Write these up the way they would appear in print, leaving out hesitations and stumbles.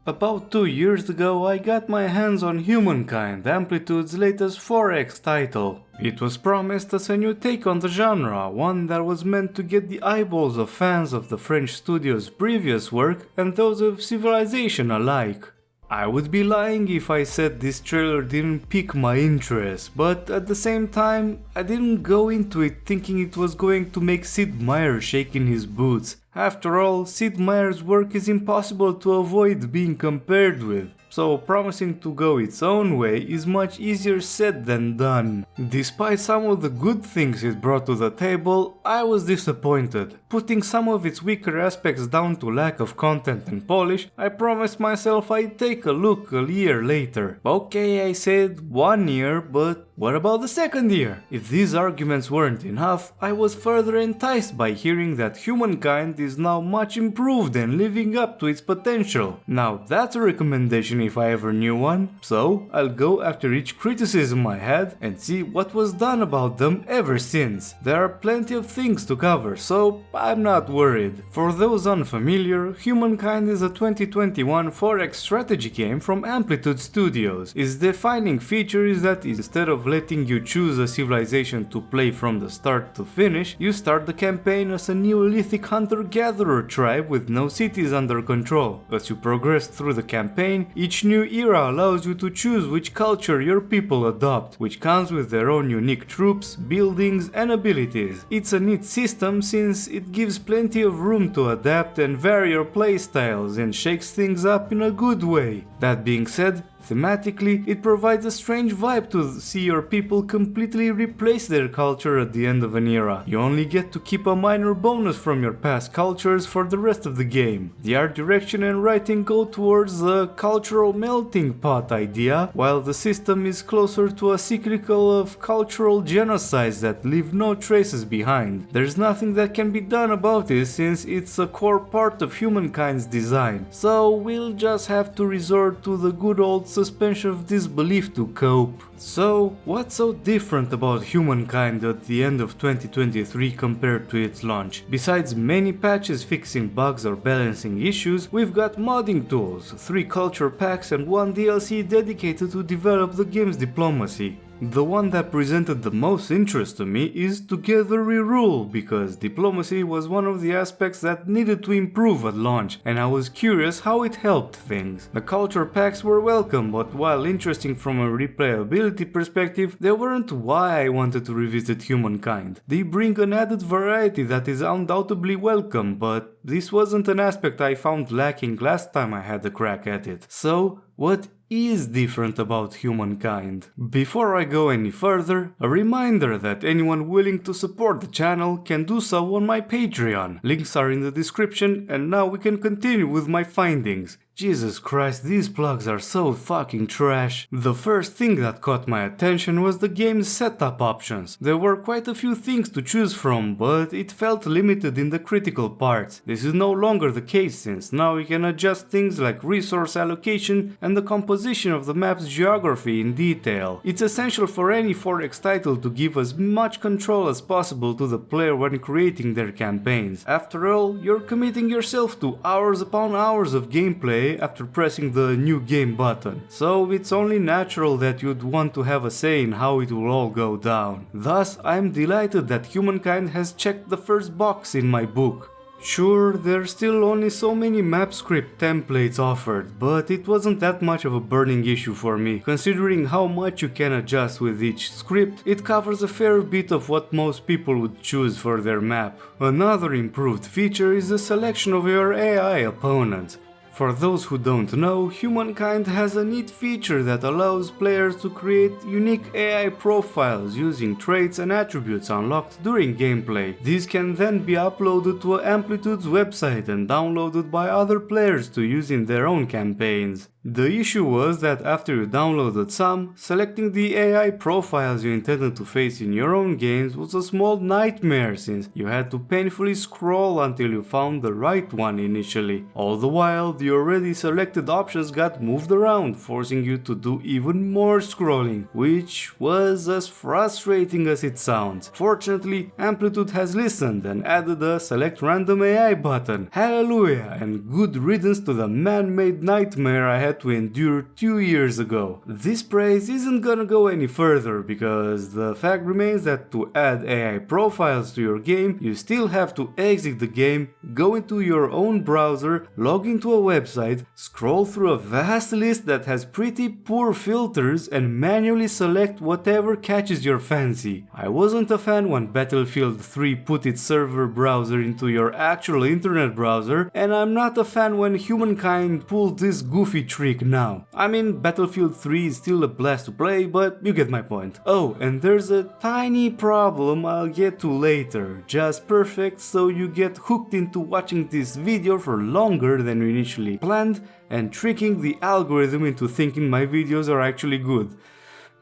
About 2 years ago I got my hands on Humankind, Amplitude's latest 4X title. It was promised as a new take on the genre, one that was meant to get the eyeballs of fans of the French studio's previous work and those of Civilization alike. I would be lying if I said this trailer didn't pique my interest, but at the same time, I didn't go into it thinking it was going to make Sid Meier shake in his boots. After all, Sid Meier's work is impossible to avoid being compared with, so promising to go its own way is much easier said than done. Despite some of the good things it brought to the table, I was disappointed. Putting some of its weaker aspects down to lack of content and polish, I promised myself I'd take a look a year later. Okay, I said 1 year, but what about the second year? If these arguments weren't enough, I was further enticed by hearing that Humankind is now much improved and living up to its potential. Now that's a recommendation if I ever knew one, so I'll go after each criticism I had and see what was done about them ever since. There are plenty of things to cover, so I'm not worried. For those unfamiliar, Humankind is a 2021 4X strategy game from Amplitude Studios. Its defining feature is that instead of letting you choose a civilization to play from the start to finish, you start the campaign as a Neolithic hunter-gatherer tribe with no cities under control. As you progress through the campaign, each new era allows you to choose which culture your people adopt, which comes with their own unique troops, buildings and abilities. It's a neat system since it gives plenty of room to adapt and vary your playstyles and shakes things up in a good way. That being said, thematically, it provides a strange vibe to see your people completely replace their culture at the end of an era. You only get to keep a minor bonus from your past cultures for the rest of the game. The art direction and writing go towards the cultural melting pot idea, while the system is closer to a cyclical of cultural genocides that leave no traces behind. There's nothing that can be done about it since it's a core part of Humankind's design, so we'll just have to resort to the good old suspension of disbelief to cope. So, what's so different about Humankind at the end of 2023 compared to its launch? Besides many patches fixing bugs or balancing issues, we've got modding tools, 3 culture packs and 1 DLC dedicated to develop the game's diplomacy. The one that presented the most interest to me is Together We Rule, because diplomacy was one of the aspects that needed to improve at launch, and I was curious how it helped things. The culture packs were welcome, but while interesting from a replayability perspective, they weren't why I wanted to revisit Humankind. They bring an added variety that is undoubtedly welcome, but this wasn't an aspect I found lacking last time I had a crack at it. So, what is different about Humankind? Before I go any further, a reminder that anyone willing to support the channel can do so on my Patreon. Links are in the description, and now we can continue with my findings. Jesus Christ, these plugs are so fucking trash. The first thing that caught my attention was the game's setup options. There were quite a few things to choose from, but it felt limited in the critical parts. This is no longer the case since now you can adjust things like resource allocation and the composition of the map's geography in detail. It's essential for any 4X title to give as much control as possible to the player when creating their campaigns. After all, you're committing yourself to hours upon hours of gameplay after pressing the new game button, so it's only natural that you'd want to have a say in how it will all go down. Thus, I'm delighted that Humankind has checked the first box in my book. Sure, there's still only so many map script templates offered, but it wasn't that much of a burning issue for me. Considering how much you can adjust with each script, it covers a fair bit of what most people would choose for their map. Another improved feature is the selection of your AI opponents. For those who don't know, Humankind has a neat feature that allows players to create unique AI profiles using traits and attributes unlocked during gameplay. These can then be uploaded to Amplitude's website and downloaded by other players to use in their own campaigns. The issue was that after you downloaded some, selecting the AI profiles you intended to face in your own games was a small nightmare since you had to painfully scroll until you found the right one initially. All the while, the already selected options got moved around, forcing you to do even more scrolling, which was as frustrating as it sounds. Fortunately, Amplitude has listened and added a select random AI button. Hallelujah, and good riddance to the man-made nightmare I had to endure 2 years ago. This praise isn't gonna go any further because the fact remains that to add AI profiles to your game, you still have to exit the game, go into your own browser, log into a website, scroll through a vast list that has pretty poor filters and manually select whatever catches your fancy. I wasn't a fan when Battlefield 3 put its server browser into your actual internet browser, and I'm not a fan when Humankind pulled this goofy trick now. I mean, Battlefield 3 is still a blast to play, but you get my point. Oh, and there's a tiny problem I'll get to later, just perfect so you get hooked into watching this video for longer than you initially planned and tricking the algorithm into thinking my videos are actually good.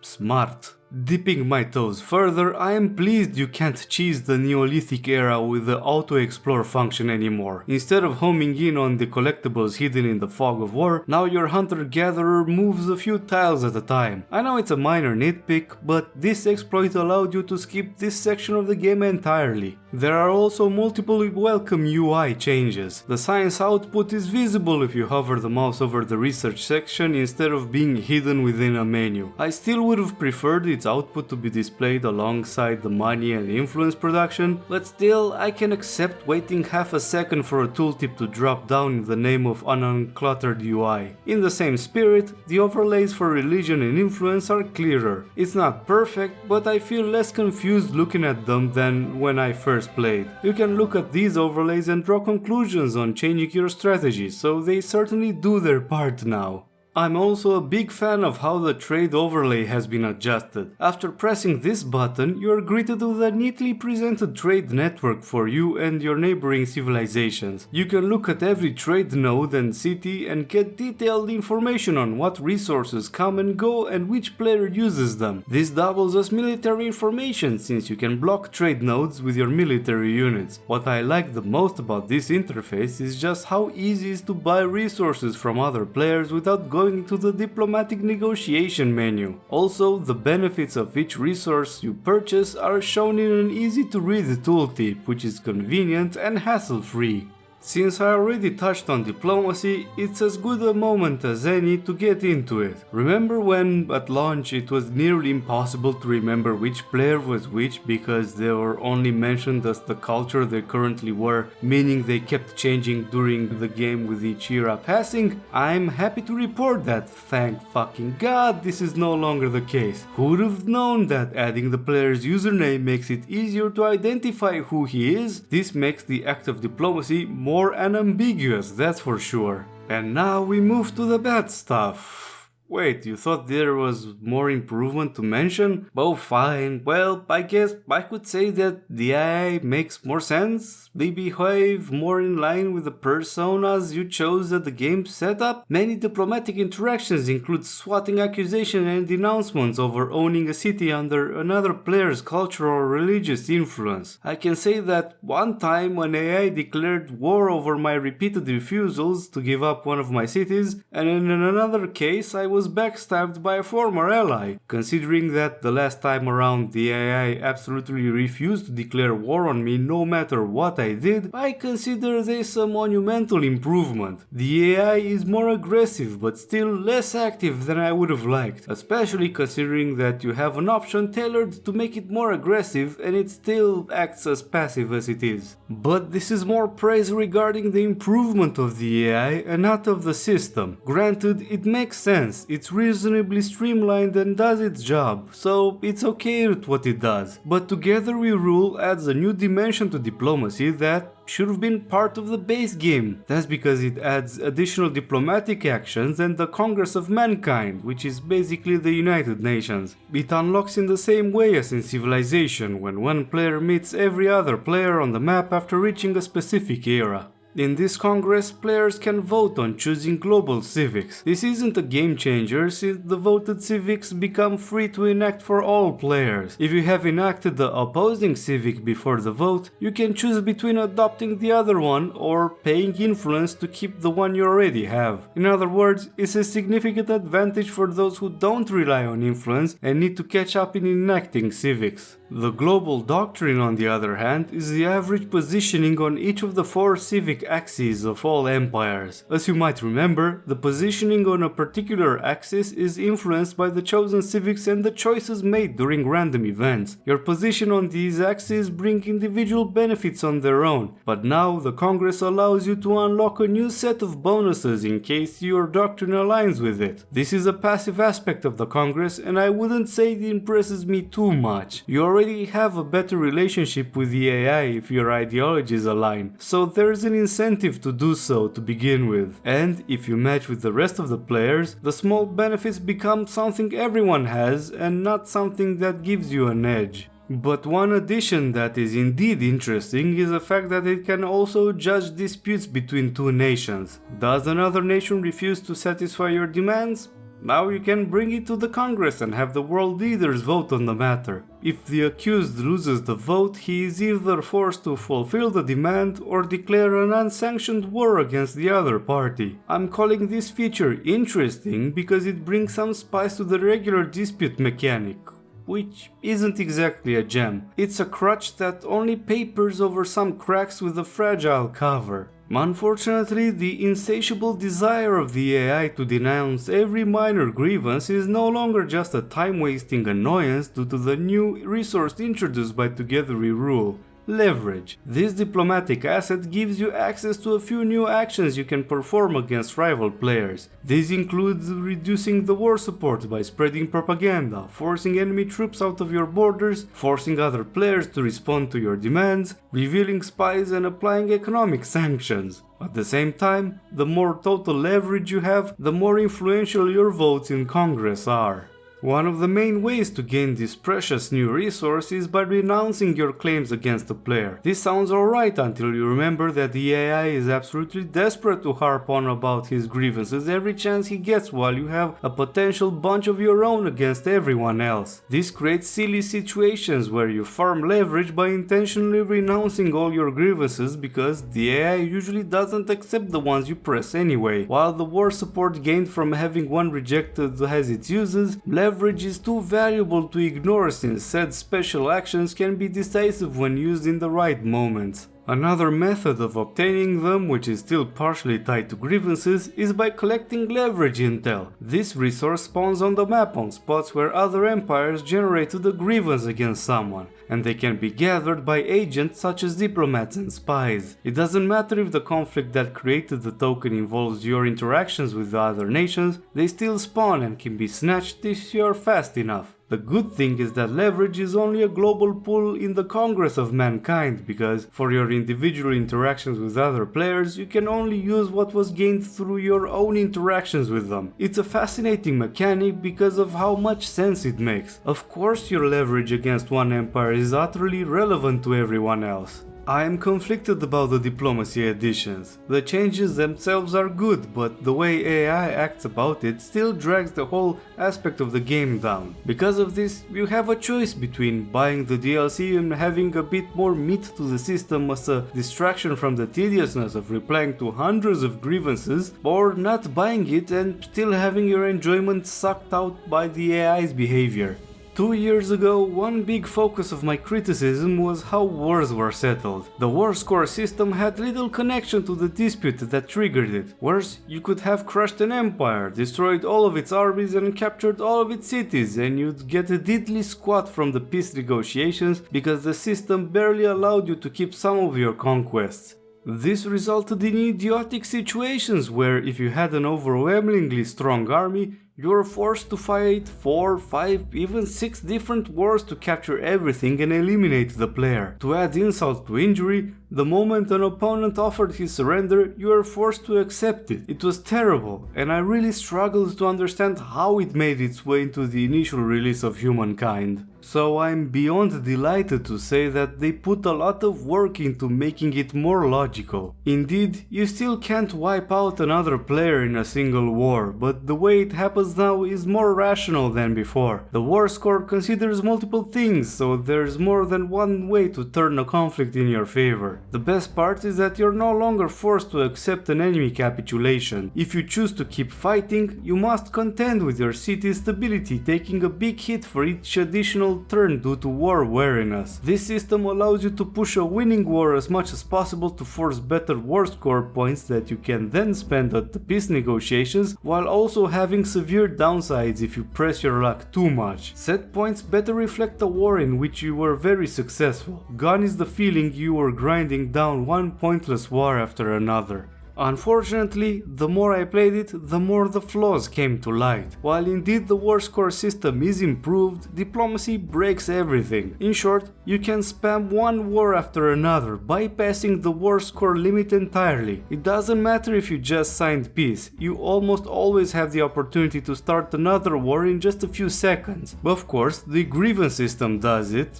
Smart. Dipping my toes further, I am pleased you can't cheese the Neolithic era with the auto-explore function anymore. Instead of homing in on the collectibles hidden in the fog of war, now your hunter-gatherer moves a few tiles at a time. I know it's a minor nitpick, but this exploit allowed you to skip this section of the game entirely. There are also multiple welcome UI changes. The science output is visible if you hover the mouse over the research section instead of being hidden within a menu. I still would have preferred its output to be displayed alongside the money and influence production, but still I can accept waiting half a second for a tooltip to drop down in the name of an uncluttered UI. In the same spirit, the overlays for religion and influence are clearer. It's not perfect, but I feel less confused looking at them than when I first played. You can look at these overlays and draw conclusions on changing your strategy, so they certainly do their part now. I'm also a big fan of how the trade overlay has been adjusted. After pressing this button, you are greeted with a neatly presented trade network for you and your neighboring civilizations. You can look at every trade node and city and get detailed information on what resources come and go and which player uses them. This doubles as military information since you can block trade nodes with your military units. What I like the most about this interface is just how easy it is to buy resources from other players without going into the diplomatic negotiation menu. Also, the benefits of each resource you purchase are shown in an easy to read tooltip, which is convenient and hassle-free. Since I already touched on diplomacy, it's as good a moment as any to get into it. Remember when, at launch, it was nearly impossible to remember which player was which because they were only mentioned as the culture they currently were, meaning they kept changing during the game with each era passing? I'm happy to report that, thank fucking god, this is no longer the case. Who would have known that adding the player's username makes it easier to identify who he is? This makes the act of diplomacy more unambiguous, that's for sure. And now we move to the bad stuff. Wait, you thought there was more improvement to mention? Oh, fine. Well, I guess I could say that the AI makes more sense. They behave more in line with the personas you chose at the game setup. Many diplomatic interactions include swatting accusations and denouncements over owning a city under another player's cultural or religious influence. I can say that one time when AI declared war over my repeated refusals to give up one of my cities, and in another case I was backstabbed by a former ally. Considering that the last time around the AI absolutely refused to declare war on me no matter what I did, I consider this a monumental improvement. The AI is more aggressive but still less active than I would have liked, especially considering that you have an option tailored to make it more aggressive and it still acts as passive as it is. But this is more praise regarding the improvement of the AI and not of the system. Granted, it makes sense. It's reasonably streamlined and does its job, so it's okay with what it does. But Together We Rule adds a new dimension to diplomacy that should have been part of the base game. That's because it adds additional diplomatic actions and the Congress of Mankind, which is basically the United Nations. It unlocks in the same way as in Civilization, when one player meets every other player on the map after reaching a specific era. In this Congress, players can vote on choosing global civics. This isn't a game changer since the voted civics become free to enact for all players. If you have enacted the opposing civic before the vote, you can choose between adopting the other one or paying influence to keep the one you already have. In other words, it's a significant advantage for those who don't rely on influence and need to catch up in enacting civics. The global doctrine, on the other hand, is the average positioning on each of the 4 civic axes of all empires. As you might remember, the positioning on a particular axis is influenced by the chosen civics and the choices made during random events. Your position on these axes bring individual benefits on their own, but now the Congress allows you to unlock a new set of bonuses in case your doctrine aligns with it. This is a passive aspect of the Congress, and I wouldn't say it impresses me too much. You already have a better relationship with the AI if your ideologies align, so there's an incentive to do so to begin with. And if you match with the rest of the players, the small benefits become something everyone has and not something that gives you an edge. But one addition that is indeed interesting is the fact that it can also judge disputes between 2 nations. Does another nation refuse to satisfy your demands? Now you can bring it to the Congress and have the world leaders vote on the matter. If the accused loses the vote, he is either forced to fulfill the demand or declare an unsanctioned war against the other party. I'm calling this feature interesting because it brings some spice to the regular dispute mechanic, which isn't exactly a gem. It's a crutch that only papers over some cracks with a fragile cover. Unfortunately, the insatiable desire of the AI to denounce every minor grievance is no longer just a time-wasting annoyance due to the new resource introduced by Together We Rule. Leverage. This diplomatic asset gives you access to a few new actions you can perform against rival players. These include reducing the war support by spreading propaganda, forcing enemy troops out of your borders, forcing other players to respond to your demands, revealing spies, and applying economic sanctions. At the same time, the more total leverage you have, the more influential your votes in Congress are. One of the main ways to gain this precious new resource is by renouncing your claims against the player. This sounds alright until you remember that the AI is absolutely desperate to harp on about his grievances every chance he gets while you have a potential bunch of your own against everyone else. This creates silly situations where you farm leverage by intentionally renouncing all your grievances because the AI usually doesn't accept the ones you press anyway, while the war support gained from having one rejected has its uses. Leverage is too valuable to ignore since said special actions can be decisive when used in the right moments. Another method of obtaining them, which is still partially tied to grievances, is by collecting leverage intel. This resource spawns on the map on spots where other empires generated a grievance against someone, and they can be gathered by agents such as diplomats and spies. It doesn't matter if the conflict that created the token involves your interactions with the other nations, they still spawn and can be snatched if you're fast enough. The good thing is that leverage is only a global pool in the Congress of Mankind, because for your individual interactions with other players, you can only use what was gained through your own interactions with them. It's a fascinating mechanic because of how much sense it makes. Of course, your leverage against one empire is utterly relevant to everyone else. I am conflicted about the diplomacy additions. The changes themselves are good, but the way AI acts about it still drags the whole aspect of the game down. Because of this, you have a choice between buying the DLC and having a bit more meat to the system as a distraction from the tediousness of replying to hundreds of grievances, or not buying it and still having your enjoyment sucked out by the AI's behavior. 2 years ago, one big focus of my criticism was how wars were settled. The war score system had little connection to the dispute that triggered it. Worse, you could have crushed an empire, destroyed all of its armies and captured all of its cities, and you'd get a diddly squat from the peace negotiations because the system barely allowed you to keep some of your conquests. This resulted in idiotic situations where if you had an overwhelmingly strong army, you were forced to fight 4, 5, even 6 different wars to capture everything and eliminate the player. To add insult to injury, the moment an opponent offered his surrender, you were forced to accept it. It was terrible, and I really struggled to understand how it made its way into the initial release of Humankind. so I'm beyond delighted to say that they put a lot of work into making it more logical. Indeed, you still can't wipe out another player in a single war, but the way it happens now is more rational than before. The war score considers multiple things, so there's more than one way to turn a conflict in your favor. The best part is that you're no longer forced to accept an enemy capitulation. If you choose to keep fighting, you must contend with your city's stability, taking a big hit for each additional turn due to war weariness. This system allows you to push a winning war as much as possible to force better war score points that you can then spend at the peace negotiations, while also having severe downsides if you press your luck too much. Set points better reflect a war in which you were very successful. Gone is the feeling you were grinding down one pointless war after another. Unfortunately, the more I played it, the more the flaws came to light. While indeed the war score system is improved, diplomacy breaks everything. In short, you can spam one war after another, bypassing the war score limit entirely. It doesn't matter if you just signed peace, you almost always have the opportunity to start another war in just a few seconds. Of course, the grievance system does it,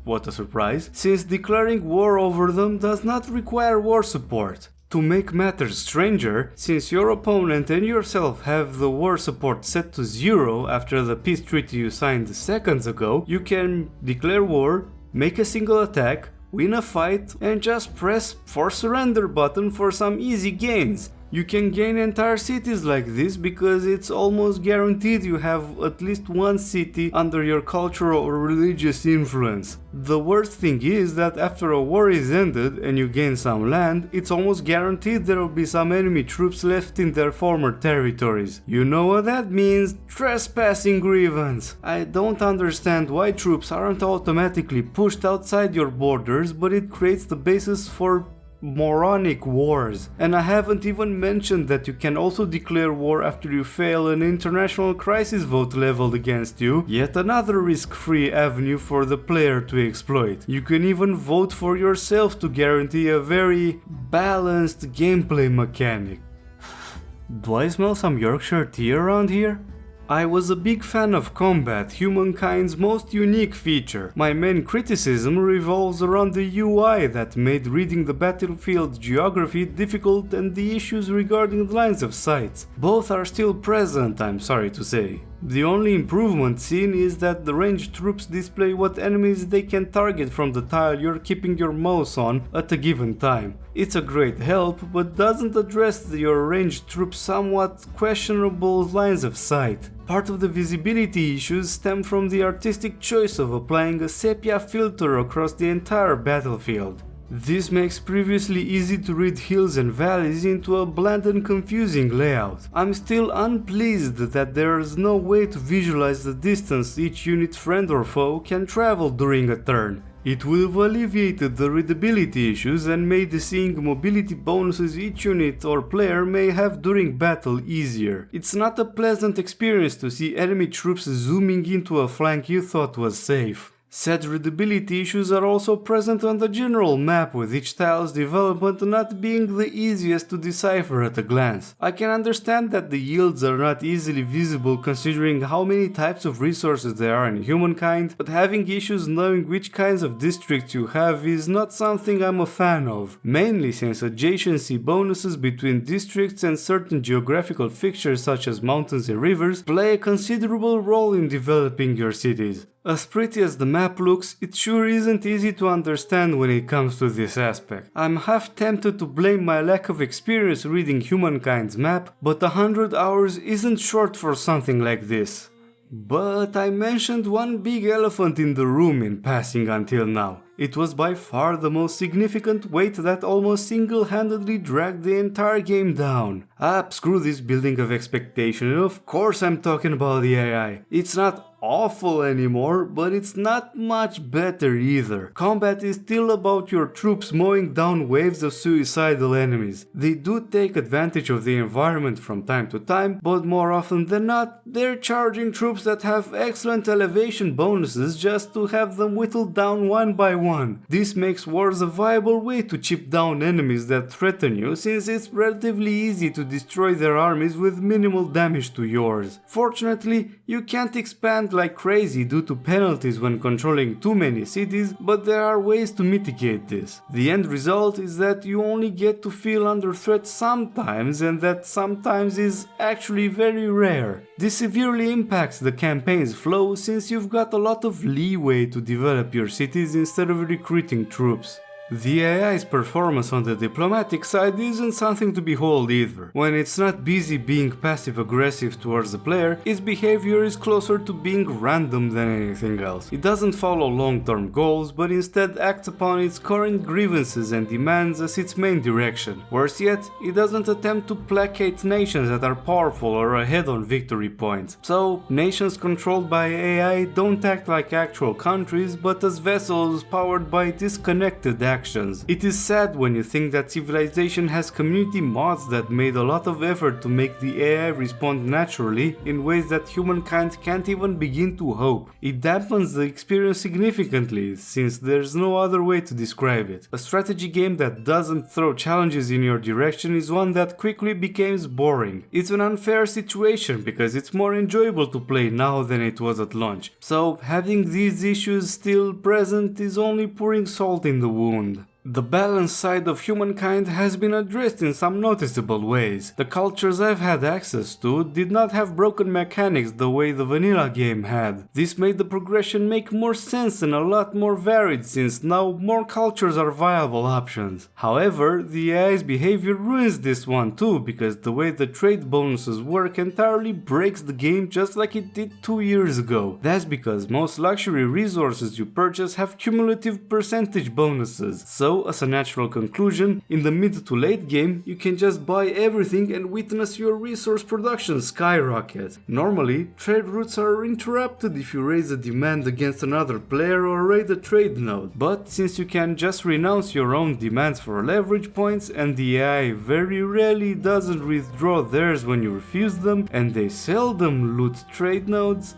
what a surprise, since declaring war over them does not require war support. To make matters stranger, since your opponent and yourself have the war support set to 0 after the peace treaty you signed seconds ago, you can declare war, make a single attack, win a fight, and just press for surrender button for some easy gains. You can gain entire cities like this because it's almost guaranteed you have at least one city under your cultural or religious influence. The worst thing is that after a war is ended and you gain some land, it's almost guaranteed there will be some enemy troops left in their former territories. You know what that means? Trespassing grievance. I don't understand why troops aren't automatically pushed outside your borders, but it creates the basis for moronic wars. And I haven't even mentioned that you can also declare war after you fail an international crisis vote leveled against you, yet another risk-free avenue for the player to exploit. You can even vote for yourself to guarantee a very balanced gameplay mechanic. Do I smell some Yorkshire tea around here? I was a big fan of combat, Humankind's most unique feature. My main criticism revolves around the UI that made reading the battlefield geography difficult and the issues regarding the lines of sight. Both are still present, I'm sorry to say. The only improvement seen is that the ranged troops display what enemies they can target from the tile you're keeping your mouse on at a given time. It's a great help, but doesn't address your ranged troops' somewhat questionable lines of sight. Part of the visibility issues stem from the artistic choice of applying a sepia filter across the entire battlefield. This makes previously easy to read hills and valleys into a bland and confusing layout. I'm still unpleased that there is no way to visualize the distance each unit, friend or foe, can travel during a turn. It would have alleviated the readability issues and made seeing mobility bonuses each unit or player may have during battle easier. It's not a pleasant experience to see enemy troops zooming into a flank you thought was safe. Said readability issues are also present on the general map, with each tile's development not being the easiest to decipher at a glance. I can understand that the yields are not easily visible considering how many types of resources there are in Humankind, but having issues knowing which kinds of districts you have is not something I'm a fan of, mainly since adjacency bonuses between districts and certain geographical fixtures such as mountains and rivers play a considerable role in developing your cities. As pretty as the map looks, it sure isn't easy to understand when it comes to this aspect. I'm half tempted to blame my lack of experience reading Humankind's map, but 100 hours isn't short for something like this. But I mentioned one big elephant in the room in passing until now. It was by far the most significant weight that almost single-handedly dragged the entire game down. Screw this building of expectation, and of course I'm talking about the AI. It's not awful anymore, but it's not much better either. Combat is still about your troops mowing down waves of suicidal enemies. They do take advantage of the environment from time to time, but more often than not, they're charging troops that have excellent elevation bonuses just to have them whittled down one by one. This makes wars a viable way to chip down enemies that threaten you, since it's relatively easy to destroy their armies with minimal damage to yours. Fortunately, you can't expand like crazy due to penalties when controlling too many cities, but there are ways to mitigate this. The end result is that you only get to feel under threat sometimes, and that sometimes is actually very rare. This severely impacts the campaign's flow, since you've got a lot of leeway to develop your cities instead of recruiting troops. The AI's performance on the diplomatic side isn't something to behold either. When it's not busy being passive-aggressive towards the player, its behavior is closer to being random than anything else. It doesn't follow long-term goals, but instead acts upon its current grievances and demands as its main direction. Worse yet, it doesn't attempt to placate nations that are powerful or ahead on victory points. So, nations controlled by AI don't act like actual countries, but as vessels powered by disconnected actions. It is sad when you think that Civilization has community mods that made a lot of effort to make the AI respond naturally in ways that Humankind can't even begin to hope. It dampens the experience significantly, since there's no other way to describe it. A strategy game that doesn't throw challenges in your direction is one that quickly becomes boring. It's an unfair situation because it's more enjoyable to play now than it was at launch. So having these issues still present is only pouring salt in the wound. The balance side of Humankind has been addressed in some noticeable ways. The cultures I've had access to did not have broken mechanics the way the vanilla game had. This made the progression make more sense and a lot more varied, since now more cultures are viable options. However, the AI's behavior ruins this one too, because the way the trade bonuses work entirely breaks the game just like it did 2 years ago. That's because most luxury resources you purchase have cumulative percentage bonuses, so as a natural conclusion, in the mid to late game, you can just buy everything and witness your resource production skyrocket. Normally, trade routes are interrupted if you raise a demand against another player or raid a trade node, but since you can just renounce your own demands for leverage points, and the AI very rarely doesn't withdraw theirs when you refuse them, and they seldom loot trade nodes,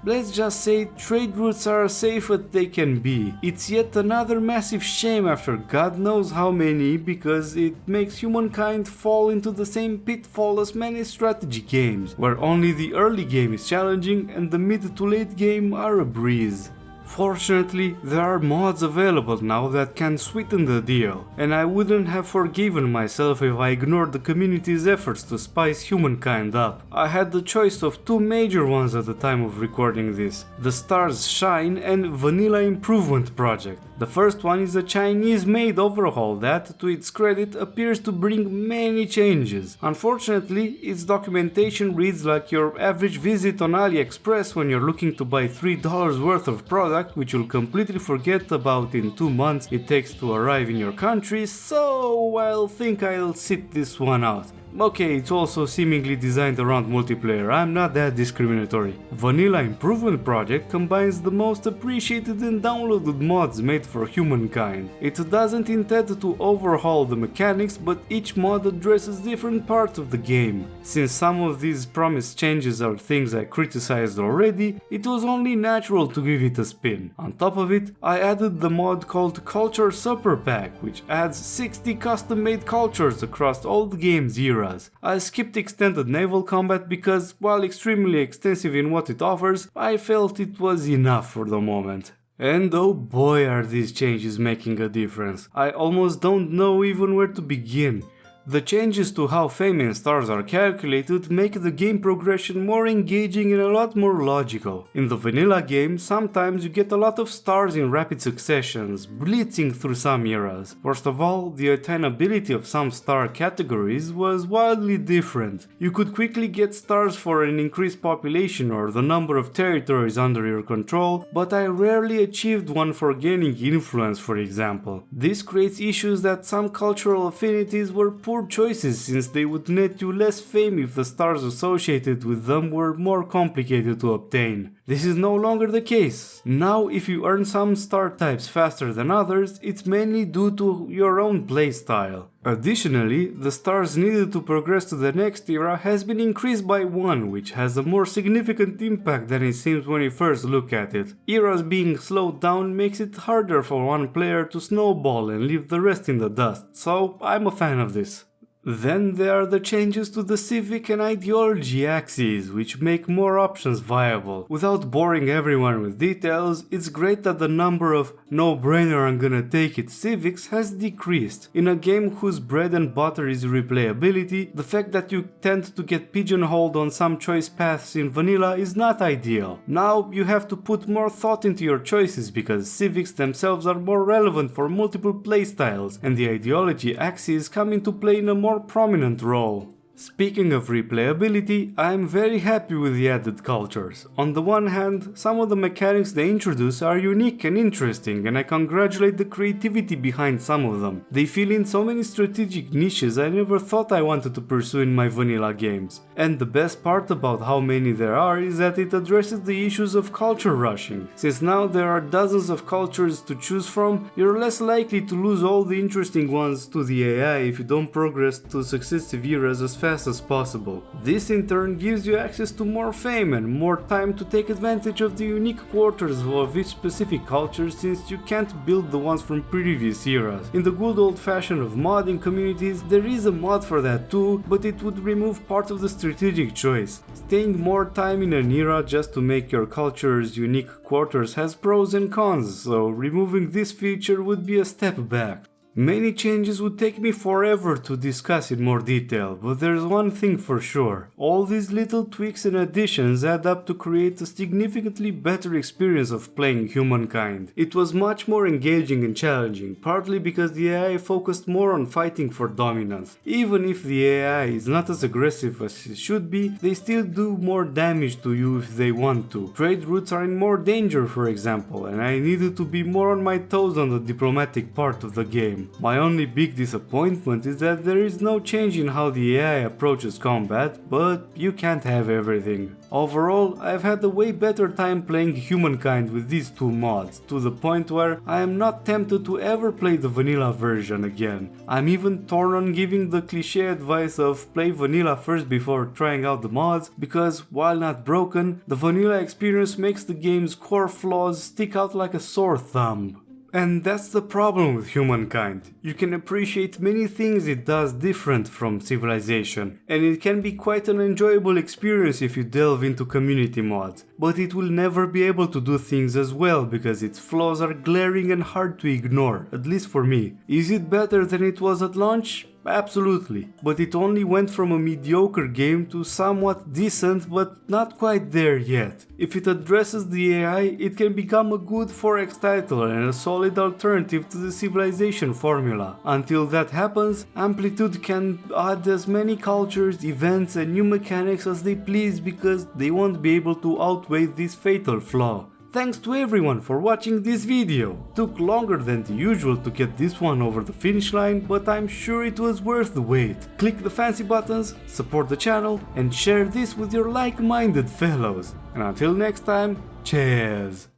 let's just say trade routes are as safe as they can be. It's yet another massive shame after God knows how many, because it makes Humankind fall into the same pitfall as many strategy games, where only the early game is challenging and the mid to late game are a breeze. Fortunately, there are mods available now that can sweeten the deal, and I wouldn't have forgiven myself if I ignored the community's efforts to spice Humankind up. I had the choice of two major ones at the time of recording this: the Stars Shine and Vanilla Improvement Project. The first one is a Chinese-made overhaul that, to its credit, appears to bring many changes. Unfortunately, its documentation reads like your average visit on AliExpress when you're looking to buy $3 worth of product, which you'll completely forget about in 2 months it takes to arrive in your country, so I'll think I'll sit this one out. Okay, it's also seemingly designed around multiplayer, I'm not that discriminatory. Vanilla Improvement Project combines the most appreciated and downloaded mods made for Humankind. It doesn't intend to overhaul the mechanics, but each mod addresses different parts of the game. Since some of these promised changes are things I criticized already, it was only natural to give it a spin. On top of it, I added the mod called Culture Supper Pack, which adds 60 custom-made cultures across all the game's eras. I skipped extended naval combat because, while extremely extensive in what it offers, I felt it was enough for the moment. And oh boy are these changes making a difference. I almost don't know even where to begin. The changes to how fame and stars are calculated make the game progression more engaging and a lot more logical. In the vanilla game, sometimes you get a lot of stars in rapid successions, blitzing through some eras. First of all, the attainability of some star categories was wildly different. You could quickly get stars for an increased population or the number of territories under your control, but I rarely achieved one for gaining influence, for example. This creates issues that some cultural affinities were poor choices, since they would net you less fame if the stars associated with them were more complicated to obtain. This is no longer the case. Now, if you earn some star types faster than others, it's mainly due to your own playstyle. Additionally, the stars needed to progress to the next era has been increased by 1, which has a more significant impact than it seems when you first look at it. Eras being slowed down makes it harder for one player to snowball and leave the rest in the dust, so I'm a fan of this. Then there are the changes to the civic and ideology axes, which make more options viable. Without boring everyone with details, it's great that the number of no-brainer I'm gonna take it civics has decreased. In a game whose bread and butter is replayability, the fact that you tend to get pigeonholed on some choice paths in vanilla is not ideal. Now you have to put more thought into your choices because civics themselves are more relevant for multiple playstyles, and the ideology axes come into play in a more prominent role. Speaking of replayability, I am very happy with the added cultures. On the one hand, some of the mechanics they introduce are unique and interesting, and I congratulate the creativity behind some of them. They fill in so many strategic niches I never thought I wanted to pursue in my vanilla games. And the best part about how many there are is that it addresses the issues of culture rushing. Since now there are dozens of cultures to choose from, you're less likely to lose all the interesting ones to the AI if you don't progress to successive eras as fast as possible. This in turn gives you access to more fame and more time to take advantage of the unique quarters of each specific culture, since you can't build the ones from previous eras. In the good old fashion of modding communities, there is a mod for that too, but it would remove part of the strategic choice. Staying more time in an era just to make your culture's unique quarters has pros and cons, so removing this feature would be a step back. Many changes would take me forever to discuss in more detail, but there's one thing for sure. All these little tweaks and additions add up to create a significantly better experience of playing Humankind. It was much more engaging and challenging, partly because the AI focused more on fighting for dominance. Even if the AI is not as aggressive as it should be, they still do more damage to you if they want to. Trade routes are in more danger, for example, and I needed to be more on my toes on the diplomatic part of the game. My only big disappointment is that there is no change in how the AI approaches combat, but you can't have everything. Overall, I've had a way better time playing Humankind with these two mods, to the point where I am not tempted to ever play the vanilla version again. I'm even torn on giving the cliché advice of play vanilla first before trying out the mods, because while not broken, the vanilla experience makes the game's core flaws stick out like a sore thumb. And that's the problem with Humankind. You can appreciate many things it does different from Civilization, and it can be quite an enjoyable experience if you delve into community mods, but it will never be able to do things as well because its flaws are glaring and hard to ignore, at least for me. Is it better than it was at launch? Absolutely, but it only went from a mediocre game to somewhat decent but not quite there yet. If it addresses the AI, it can become a good 4X title and a solid alternative to the Civilization formula. Until that happens, Amplitude can add as many cultures, events and new mechanics as they please because they won't be able to outweigh this fatal flaw. Thanks to everyone for watching this video. Took longer than the usual to get this one over the finish line, but I'm sure it was worth the wait. Click the fancy buttons, support the channel and share this with your like-minded fellows. And until next time, cheers!